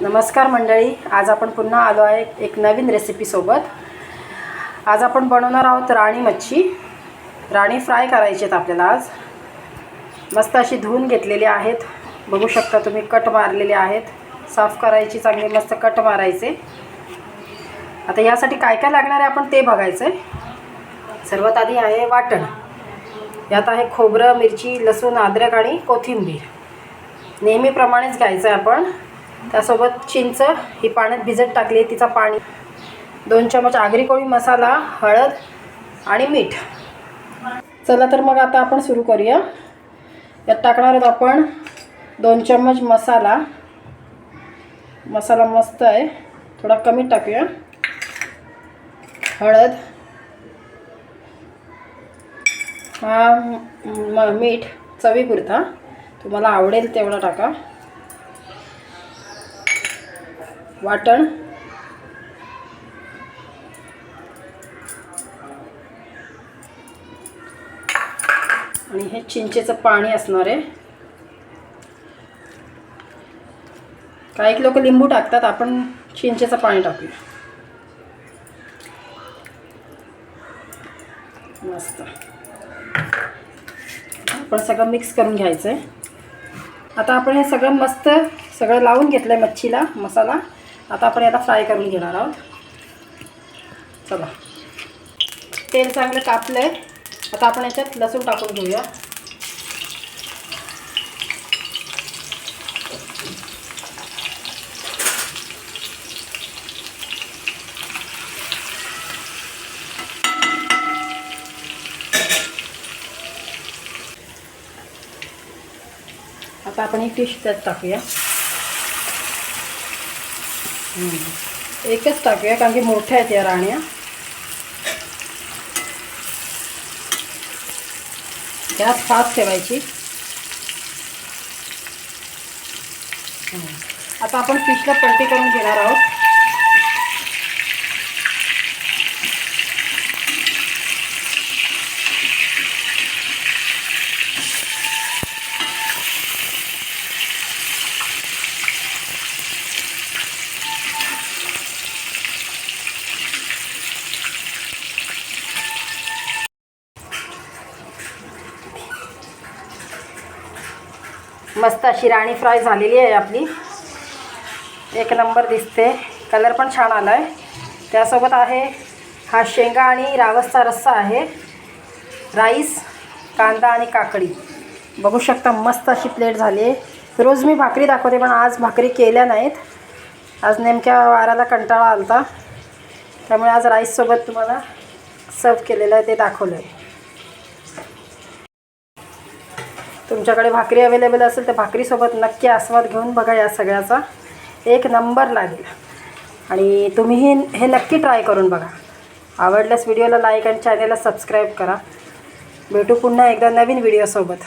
नमस्कार मंडळी, आज आपण पुन्हा आलो आहे एक नवीन रेसिपी सोबत। आज आपण बनवणार आहोत राणी मच्छी। राणी फ्राय करायची आहेत आपल्याला। आज मस्त अशी धुवून घेतलेली आहेत, बघू शकता तुम्ही, कट मारलेले आहेत। साफ करायची, चांगली मस्त कट मारायचे। आता यासाठी काय काय लागणार आहे आपण ते बघायचं आहे। सर्वात आधी आहे वाटण। यात आहे खोबरं, मिरची, लसूण, अद्रक आणि कोथिंबीर। नेहमीप्रमाणेच घ्यायचं आहे आपण। त्यासोबत चिंच ही पाण्यात भिजत टाकली, तिचा पाणी, 2 चमच आगरी कोळी मसाला, हळद आणि मीठ। चला तर मग आता आपण सुरू करूया। यात टाकणार आहोत आपण 2 चमच मसाला। मसाला मस्त आहे, थोडा कमी टाकूया। हळद, मीठ चवीपुरता, तुम्हाला आवडेल तेवढा टाका। वाटण, आणि हे चिंचेचं पाणी असणार आहे। काही लोक लिंबू टाकतात, आपण चिंचेचं पाणी टाकूया। मस्त आपण सगळं मिक्स करून घ्यायचं आहे। आता आपण हे सगळं मस्त लावून घेतलं आहे मच्छीला मसाला। आता आपण याला फ्राय करून घेणार आहोत। चला, तेल चांगलं तापलं आहे। आता आपण याच्यात लसूण टाकून घेऊया। आता आपण एक डिश त्यात टाकूया। एकच टाकूया, कारण की मोठ्या आहेत या राण्या। गॅस फास्ट ठेवायची। आता आपण फिशला पलटी करून घेणार आहोत। मस्त अशी राणी फ्राय झालेली आहे आपली। एक नंबर दिसते, कलर पण छान आला आहे। त्यासोबत आहे हा शेंगा आणि रावसचा रस्सा आहे, राईस, कांदा आणि काकडी। बघू शकता मस्त अशी प्लेट झाली आहे। रोज मी भाकरी दाखवते, पण आज भाकरी केल्या नाहीत। आज नेमक्या वाराला कंटाळा आलता, त्यामुळे आज राईससोबत तुम्हाला सर्व केलेलं आहे ते दाखवलं आहे। तुमच्याकडे भाकरी अवेलेबल असेल तर भाकरीसोबत नक्की आस्वाद घेऊन बघा या सगळ्याचा, एक नंबर लागेल। आणि तुम्हीही हे नक्की ट्राय करून बघा। आवडल्यास व्हिडिओला लाईक आणि चॅनलला सबस्क्राईब करा। भेटू पुन्हा एकदा नवीन व्हिडिओसोबत।